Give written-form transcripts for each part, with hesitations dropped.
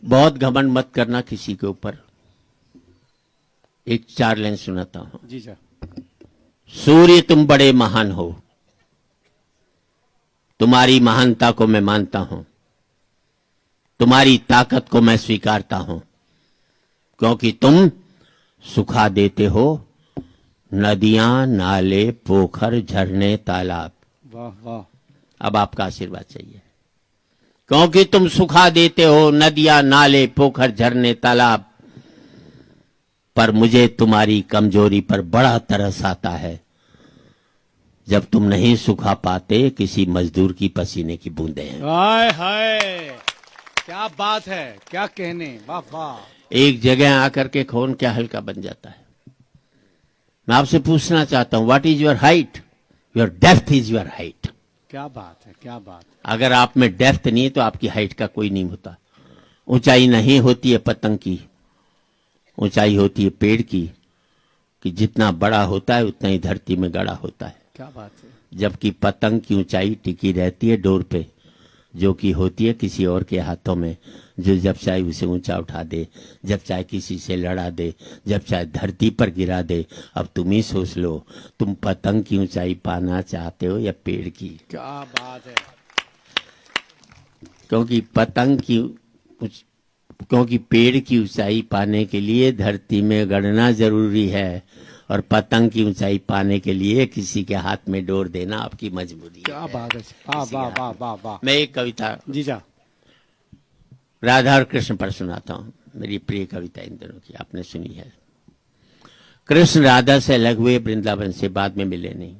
बहुत घमंड मत करना किसी के ऊपर। एक 4 लाइन सुनाता हूं। जी सर। सूर्य तुम बड़े महान हो, तुम्हारी महानता को मैं मानता हूं, तुम्हारी ताकत को मैं स्वीकारता हूं, क्योंकि तुम सुखा देते हो नदियां, नाले, पोखर, झरने, तालाब। वाह वाह। अब आपका आशीर्वाद चाहिए, क्योंकि तुम सुखा देते हो नदियां, नाले, पोखर, झरने, तालाब। पर मुझे तुम्हारी कमजोरी पर बड़ा तरस आता है जब तुम नहीं सुखा पाते किसी मजदूर की पसीने की बूंदें। हाय हाय, क्या बात है, क्या कहने, वाह वाह। एक जगह आकर के खून क्या हल्का बन जाता है। मैं आपसे पूछना चाहता हूं, what is your height? Your depth is your height. क्या बात है, क्या बात है। अगर आप में डेप्थ नहीं है तो आपकी हाइट का कोई नहीं होता। ऊंचाई नहीं होती है पतंग की, ऊंचाई होती है पेड़ की, कि जितना बड़ा होता है उतना ही धरती में गड़ा होता है। क्या बात है। जबकि पतंग की ऊंचाई टिकी रहती है डोर पे, जो कि होती है किसी और के हाथों में, जो जब चाहे उसे ऊंचा उठा दे, जब चाहे किसी से लड़ा दे, जब चाहे धरती पर गिरा दे। अब तुम ही सोच लो, तुम पतंग की ऊंचाई पाना चाहते हो या पेड़ की? क्या बात है। क्योंकि पेड़ की ऊंचाई पाने के लिए धरती में गड़ना जरूरी है, और पतंग की ऊंचाई पाने के लिए किसी के हाथ में डोर देना आपकी मजबूरी है। क्या बात है। वाह वाह वाह वाह वाह। मैं एक कविता जी जा। राधा और कृष्ण पर सुनाता हूं, मेरी प्रिय कविता इन दिनों की, आपने सुनी है। कृष्ण राधा से अलग हुए वृंदावन से, बाद में मिले नहीं।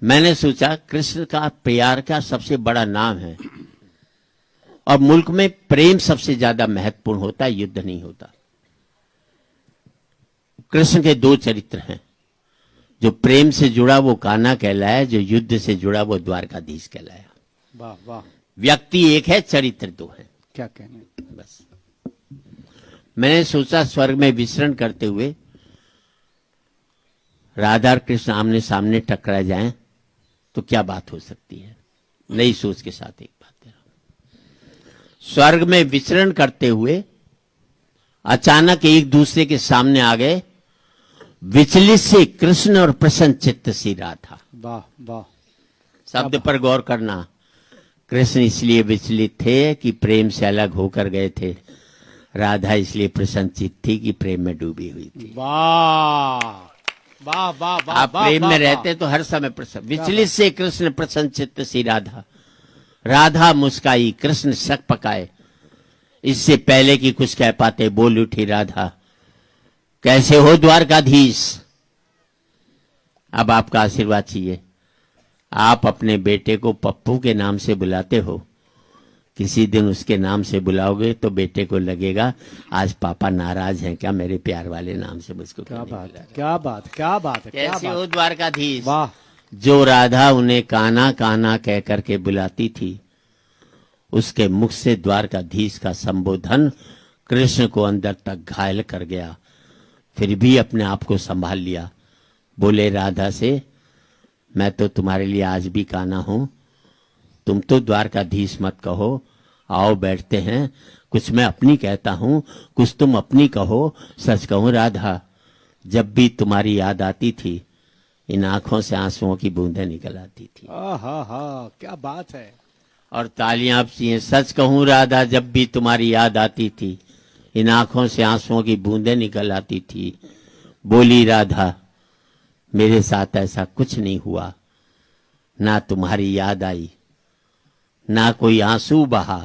मैंने सोचा कृष्ण का प्यार का सबसे बड़ा नाम है, और मुल्क में प्रेम सबसे ज्यादा महत्वपूर्ण होता है, युद्ध नहीं होता। कृष्ण के 2 चरित्र हैं, जो प्रेम से जुड़ा वो कान्हा कहलाया, जो युद्ध से जुड़ा वो द्वारकाधीश कहलाया। वाह वाह। व्यक्ति एक है, चरित्र 2 है। क्या कहने। बस मैंने सोचा स्वर्ग में विचरण करते हुए राधा और कृष्ण आमने सामने टकरा जाएं तो क्या बात हो सकती है। नई सोच के साथ एक बात है, स्वर्ग में विचरण करते हुए अचानक एक दूसरे के सामने आ गए, विचलित से कृष्ण और प्रसन्न चित्त सी राधा। वाह वाह। शब्द पर गौर करना। कृष्ण इसलिए विचलित थे कि प्रेम से अलग होकर गए थे, राधा इसलिए प्रसन्नचित्त थी कि प्रेम में डूबी हुई थी। वाह वाह वाह वाह। आप प्रेम में रहते तो हर समय प्रसन्न। विचलित से कृष्ण प्रसन्नचित्त सी राधा, राधा मुस्काई, कृष्ण शक पकाए। इससे पहले कि कुछ कह पाते बोल उठी राधा, कैसे हो द्वारकाधीश? अब आपका आशीर्वाद चाहिए। आप अपने बेटे को पप्पू के नाम से बुलाते हो, किसी दिन उसके नाम से बुलाओगे तो बेटे को लगेगा आज पापा नाराज हैं क्या मेरे प्यार वाले नाम से मुझको। क्या बात है, क्या बात, क्या बात है। कैसे हो द्वारकाधीश? वाह। जो राधा उन्हें कान्हा कान्हा कह करके बुलाती थी, उसके मुख से द्वारकाधीश का संबोधन कृष्ण को अंदर तक घायल कर गया। फिर भी अपने आप को संभाल लिया, बोले राधा से, मैं तो तुम्हारे लिए आज भी कान्हा हूं, तुम तो द्वारकाधीश मत कहो, आओ बैठते हैं, कुछ मैं अपनी कहता हूं, कुछ तुम अपनी कहो। सच कहूं राधा, जब भी तुम्हारी याद आती थी, इन आंखों से आंसुओं की बूंदें निकल आती थी। हा, क्या बात है। और तालियां आप चाहिए। सच कहूं राधा, जब भी तुम्हारी याद आती थी, इन आंखों से आंसुओं की बूंदें निकल आती थी। बोली राधा, मेरे साथ ऐसा कुछ नहीं हुआ, ना तुम्हारी याद आई, ना कोई आंसू बहा,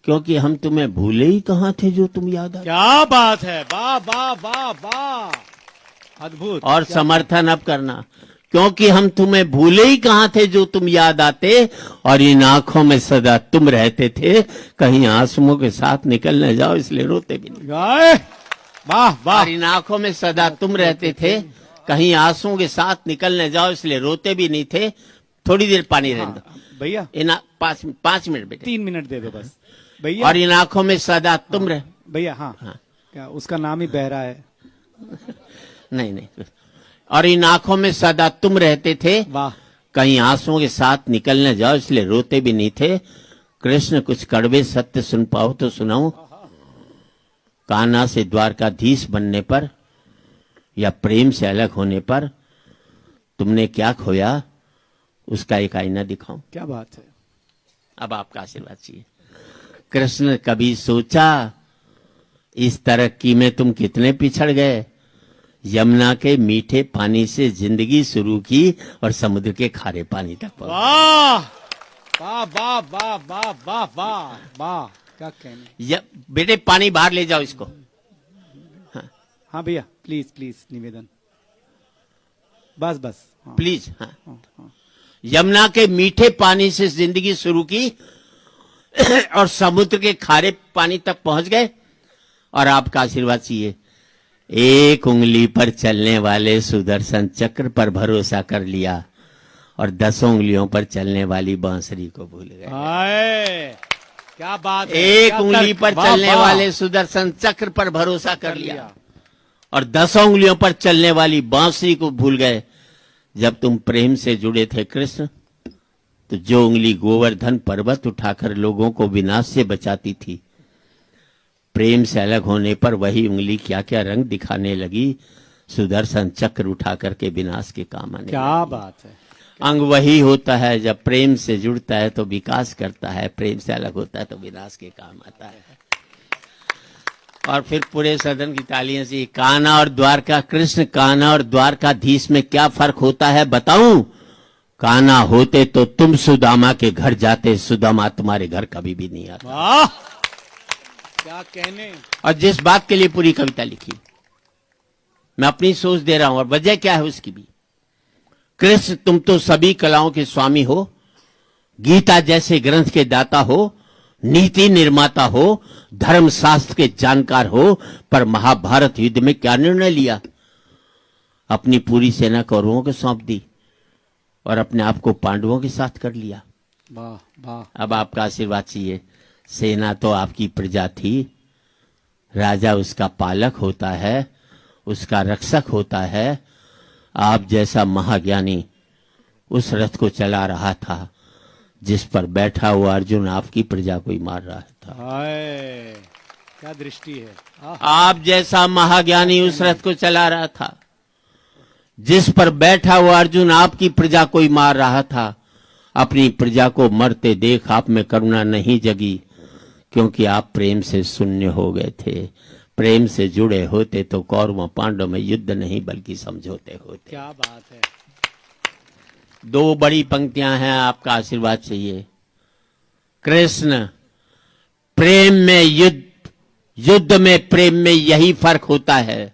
क्योंकि हम तुम्हें भूले ही कहां थे जो तुम याद आए। क्या बात है, वाह वाह वाह वाह, अद्भुत। और समर्थन अब करना, क्योंकि हम तुम्हें भूले ही कहां थे जो तुम याद आते, और इन आंखों में सदा तुम रहते थे, कहीं आंसुओं के साथ निकल न जाओ इसलिए रोते भी नहीं। वाह वाह। और इन आंखों में सदा तुम रहते थे, कहीं आंसुओं के साथ निकल न जाओ इसलिए रोते भी नहीं थे। थोड़ी देर पानी रहने दो भैया, इन 5 मिनट बेटे, 3 मिनट दे दो बस भैया। और इन आंखों में सदा तुम रह भैया। हाँ, क्या उसका नाम ही बहरा है? नहीं, और इन आंखों में सदा तुम रहते थे, वाह। कहीं आंसुओं के साथ निकल न जाओ इसलिए रोते भी नहीं थे। कृष्ण कुछ कड़वे सत्य सुन पाओ तो सुनाऊं। कान्हा से द्वारकाधीश बनने पर या प्रेम से अलग होने पर तुमने क्या खोया, उसका एक आईना दिखाऊं। क्या बात है। अब आपका आशीर्वाद चाहिए। कृष्ण कभी सोचा इस तरक्की में तुम कितने पिछड़ गए। यमुना के मीठे पानी से जिंदगी शुरू की और समुद्र के खारे पानी तक पहुंचे। वाह वाह वाह वाह वाह वाह वाह वाह, क्या कहने। बेटे पानी बाहर ले जाओ इसको। हाँ भैया, प्लीज प्लीज निवेदन, बस बस। हाँ, प्लीज। हाँ। हाँ, हाँ। यमुना के मीठे पानी से जिंदगी शुरू की और समुद्र के खारे पानी तक पहुंच गए और आपका आशीर्वाद चाहिए। एक उंगली पर चलने वाले सुदर्शन चक्र पर भरोसा कर लिया और 10 उंगलियों पर चलने वाली बांसुरी को भूल गए। हाय, क्या बात है। एक क्या उंगली तर्क, पर वाह, चलने वाह। वाले सुदर्शन चक्र पर भरोसा कर लिया और 10 उंगलियों पर चलने वाली बांसुरी को भूल गए। जब तुम प्रेम से जुड़े थे कृष्ण, तो जो उंगली गोवर्धन पर्वत उठाकर लोगों को विनाश से बचाती थी, प्रेम से अलग होने पर वही उंगली क्या क्या रंग दिखाने लगी। सुदर्शन चक्र उठा करके विनाश के काम आने क्या बात है। अंग वही होता है, जब प्रेम से जुड़ता है तो विकास करता है, प्रेम से अलग होता है तो विनाश के काम आता है। और फिर पूरे सदन की तालियां से कान्हा और द्वारका कृष्ण, कान्हा और द्वारकाधीश में क्या फर्क होता है बताऊं। कान्हा होते तो तुम सुदामा के घर जाते, सुदामा तुम्हारे घर कभी भी नहीं आता। वाह, क्या कहने। और जिस बात के लिए पूरी कविता लिखी, मैं अपनी सोच दे रहा हूं और वजह क्या है उसकी भी। कृष्ण तुम तो सभी कलाओं के स्वामी हो, गीता जैसे ग्रंथ के दाता हो, नीति निर्माता हो, धर्म शास्त्र के जानकार हो, पर महाभारत युद्ध में क्या निर्णय लिया। अपनी पूरी सेना कौरवों को सौंप दी और अपने आप को पांडवों के साथ कर लिया। वाह वाह। अब आपका आशीर्वाद चाहिए। सेना तो आपकी प्रजा थी, राजा उसका पालक होता है, उसका रक्षक होता है। आप जैसा महाज्ञानी उस रथ को चला रहा था जिस पर बैठा हुआ अर्जुन आपकी प्रजा को ही मार रहा था। हाय, क्या दृष्टि है। आप जैसा महाज्ञानी उस रथ को चला रहा था जिस पर बैठा हुआ अर्जुन आपकी प्रजा को ही मार रहा था। अपनी प्रजा को मरते देख आप में करुणा नहीं जगी, क्योंकि आप प्रेम से शून्य हो गए थे। प्रेम से जुड़े होते तो कौरवों पांडवों में युद्ध नहीं बल्कि समझौते होते। क्या बात है। 2 बड़ी पंक्तियां हैं, आपका आशीर्वाद चाहिए। कृष्ण प्रेम में युद्ध, युद्ध में प्रेम में यही फर्क होता है।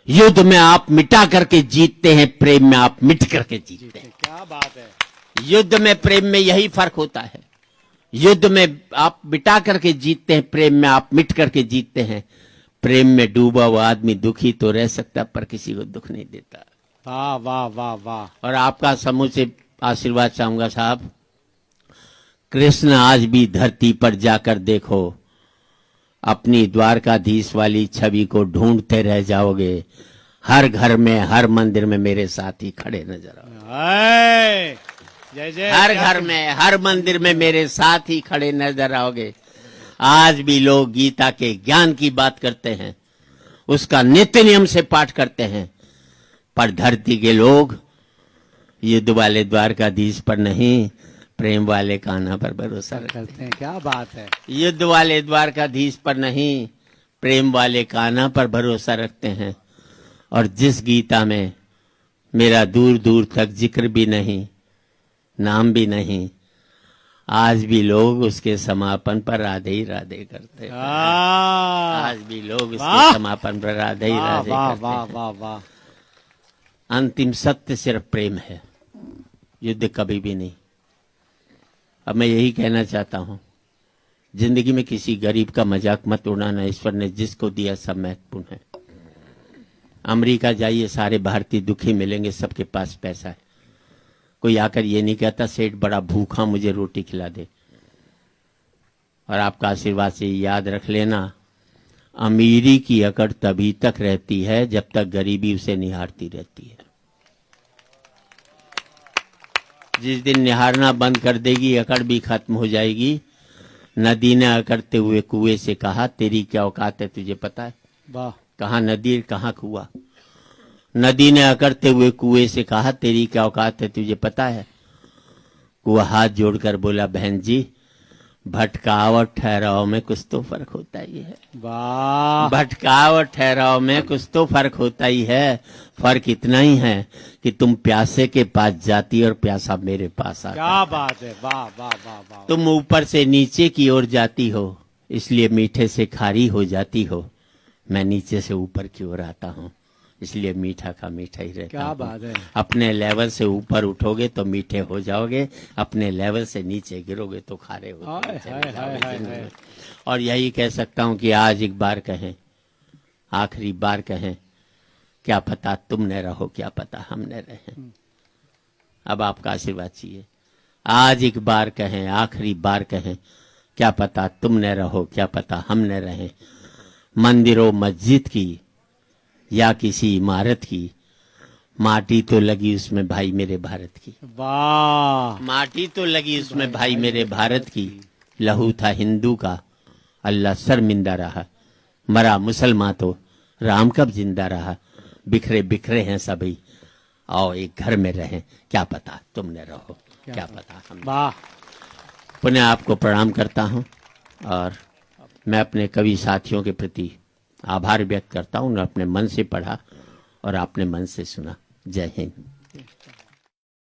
युद्ध में आप मिटा करके जीतते हैं, प्रेम में आप मिट करके जीतते हैं। क्या बात है। युद्ध में प्रेम में यही फर्क होता है। युद्ध में आप मिटा करके जीतते हैं, प्रेम में आप मिट करके जीतते हैं। प्रेम में डूबा हुआ आदमी दुखी तो रह सकता पर किसी को दुख नहीं देता। वाह वाह वाह वाह। और आपका समूह से आशीर्वाद चाहूंगा साहब। कृष्ण आज भी धरती पर जाकर देखो, अपनी द्वारकाधीश वाली छवि को ढूंढते रह जाओगे। हर घर में, हर मंदिर में मेरे साथ ही खड़े नजर आओगे। हाय, जय जय। हर घर में, हर मंदिर में मेरे साथ ही खड़े नजर आओगे। आज भी लोग गीता के ज्ञान की बात करते हैं, उसका नित्य नियम से पाठ करते हैं, पर धरती के लोग युद्ध वाले द्वारकाधीश पर नहीं, प्रेम वाले कान्हा पर भरोसा करते हैं। क्या बात है। युद्ध वाले द्वारकाधीश पर नहीं, प्रेम वाले कान्हा पर भरोसा रखते हैं। और जिस गीता में मेरा दूर दूर तक जिक्र भी नहीं, नाम भी नहीं, आज भी लोग उसके समापन पर राधे ही राधे करते हैं। आज भी लोग उसके समापन पर राधे ही राधे वाह करते वाह हैं। वाह वाह। अंतिम सत्य सिर्फ प्रेम है, युद्ध कभी भी नहीं। अब मैं यही कहना चाहता हूं, जिंदगी में किसी गरीब का मजाक मत उड़ाना। ईश्वर ने जिसको दिया सब महत्वपूर्ण है। अमेरिका जाइए, सारे भारतीय दुखी मिलेंगे, सबके पास पैसा है। कोई आकर ये नहीं कहता सेठ बड़ा भूखा मुझे रोटी खिला दे। और आपका आशीर्वाद से याद रख लेना, अमीरी की अकड़ तभी तक रहती है जब तक गरीबी उसे निहारती रहती है। जिस दिन निहारना बंद कर देगी, अकड़ भी खत्म हो जाएगी। नदी ने अकड़ते हुए कुएं से कहा, तेरी क्या औकात है, तुझे पता है? वाह कहाँ नदी, कहाँ कुआं? नदी ने अकड़ते हुए कुएं से कहा, तेरी क्या औकात है, तुझे पता है? कुआं हाथ जोड़कर बोला, बहन जी, भटकाव और ठहराव में कुछ तो फर्क होता ही है। वाह भटकाव और ठहराव में कुछ तो फर्क होता ही है। फर्क इतना ही है कि तुम प्यासे के पास जाती और प्यासा मेरे पास आता। क्या बात है, वाह वाह वाह वाह। तुम ऊपर से नीचे की ओर जाती हो, इसलिए मीठे से खारी हो जाती हो। मैं नीचे से ऊपर की ओर आता हूँ, इसलिए मीठा का मीठा ही रहता क्या हूँ। बात है। अपने लेवल से ऊपर उठोगे तो मीठे हो जाओगे, अपने लेवल से नीचे गिरोगे तो खारे हो हाय हाय हाय हाय हाय। और यही कह सकता हूँ कि आज एक बार कहें, आखिरी बार कहें, क्या पता तुम न रहो, क्या पता हम न रहें। अब आपका आशीर्वाद चाहिए। आज एक बार कहें, आखिरी बार कहें, क्या पता तुम न रहो, क्या पता हम न रहें। मंदिरों मस्जिद की या किसी इमारत की, माटी तो लगी उसमें भाई मेरे भारत की। वाह माटी तो लगी उसमें भाई मेरे भारत की। लहू था हिंदू का, अल्लाह शर्मिंदा रहा। मरा मुसलमान तो राम कब जिंदा रहा। बिखरे बिखरे हैं सभी, आओ एक घर में रहें, क्या पता तुम न रहो, क्या पता हम। वाह। पुनः आपको प्रणाम करता हूं और मैं अपने कवि साथियों के प्रति आभार व्यक्त करता हूं। उन्होंने अपने मन से पढ़ा और आपने मन से सुना। जय हिंद।